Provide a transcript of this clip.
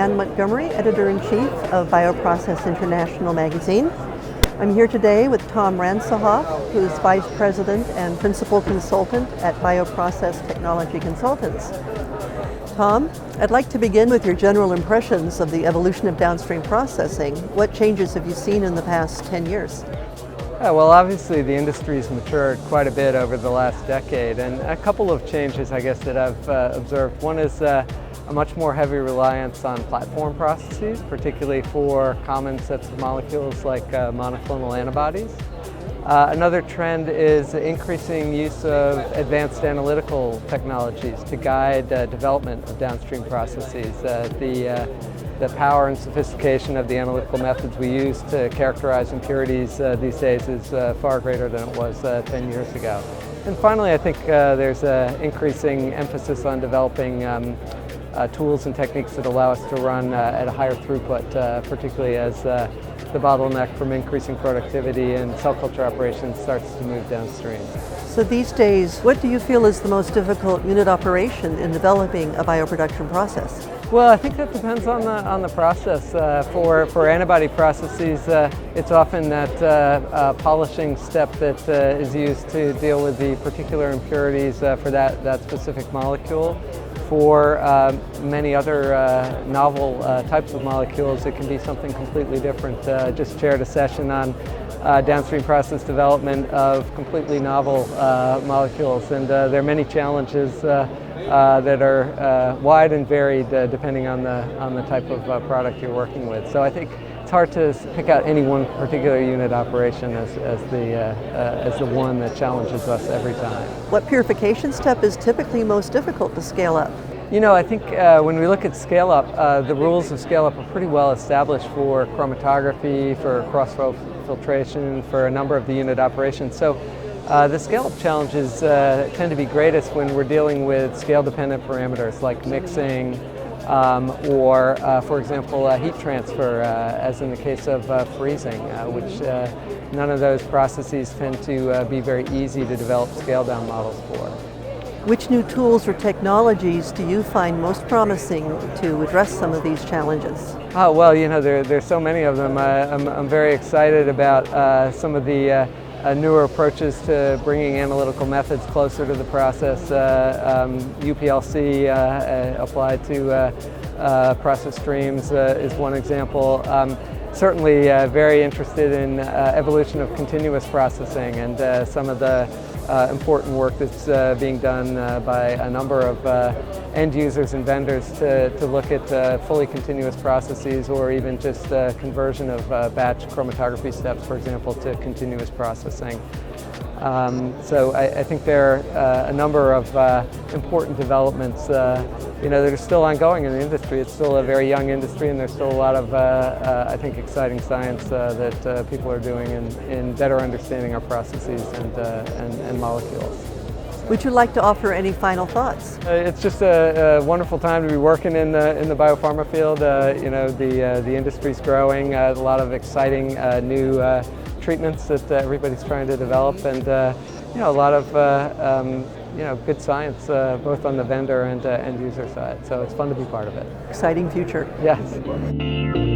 Ann Montgomery, Editor-in-Chief of Bioprocess International magazine. I'm here today with Tom Ransohoff, who's Vice President and Principal Consultant at Bioprocess Technology Consultants. Tom, I'd like to begin with your general impressions of the evolution of downstream processing. What changes have you seen in the past 10 years? Well, obviously the industry's matured quite a bit over the last decade, and a couple of changes, I guess, that I've observed. One is a much more heavy reliance on platform processes, particularly for common sets of molecules like monoclonal antibodies. Another trend is increasing use of advanced analytical technologies to guide development of downstream processes. The power and sophistication of the analytical methods we use to characterize impurities these days is far greater than it was 10 years ago. And finally, I think there's an increasing emphasis on developing tools and techniques that allow us to run at a higher throughput, particularly as the bottleneck from increasing productivity in cell culture operations starts to move downstream. So these days, what do you feel is the most difficult unit operation in developing a bioproduction process? Well, I think that depends on the process. For antibody processes, it's often that polishing step that is used to deal with the particular impurities for that specific molecule. For many other novel types of molecules, it can be something completely different. Just chaired a session on downstream process development of completely novel molecules, and there are many challenges that are wide and varied depending on the type of product you're working with. So I think it's hard to pick out any one particular unit operation as the one that challenges us every time. What purification step is typically most difficult to scale up? You know, I think when we look at scale up, the rules of scale up are pretty well established for chromatography, for cross-flow filtration, for a number of the unit operations. So the scale-up challenges tend to be greatest when we're dealing with scale-dependent parameters like mixing or, for example, heat transfer, as in the case of freezing, which none of those processes tend to be very easy to develop scale-down models for. Which new tools or technologies do you find most promising to address some of these challenges? Oh, well, you know, there's so many of them. I'm very excited about some of the newer approaches to bringing analytical methods closer to the process. UPLC applied to process streams is one example. Certainly very interested in evolution of continuous processing and some of the important work that's being done by a number of end users and vendors to look at fully continuous processes, or even just conversion of batch chromatography steps, for example, to continuous processing. So I think there are a number of important developments that are still ongoing in the industry. It's still a very young industry, and there's still a lot of, I think, exciting science that people are doing in better understanding our processes and molecules. Would you like to offer any final thoughts? It's just a wonderful time to be working in the biopharma field. The industry's growing. A lot of exciting new treatments that everybody's trying to develop, and a lot of good science both on the vendor and end user side. So it's fun to be part of it. Exciting future. Yes.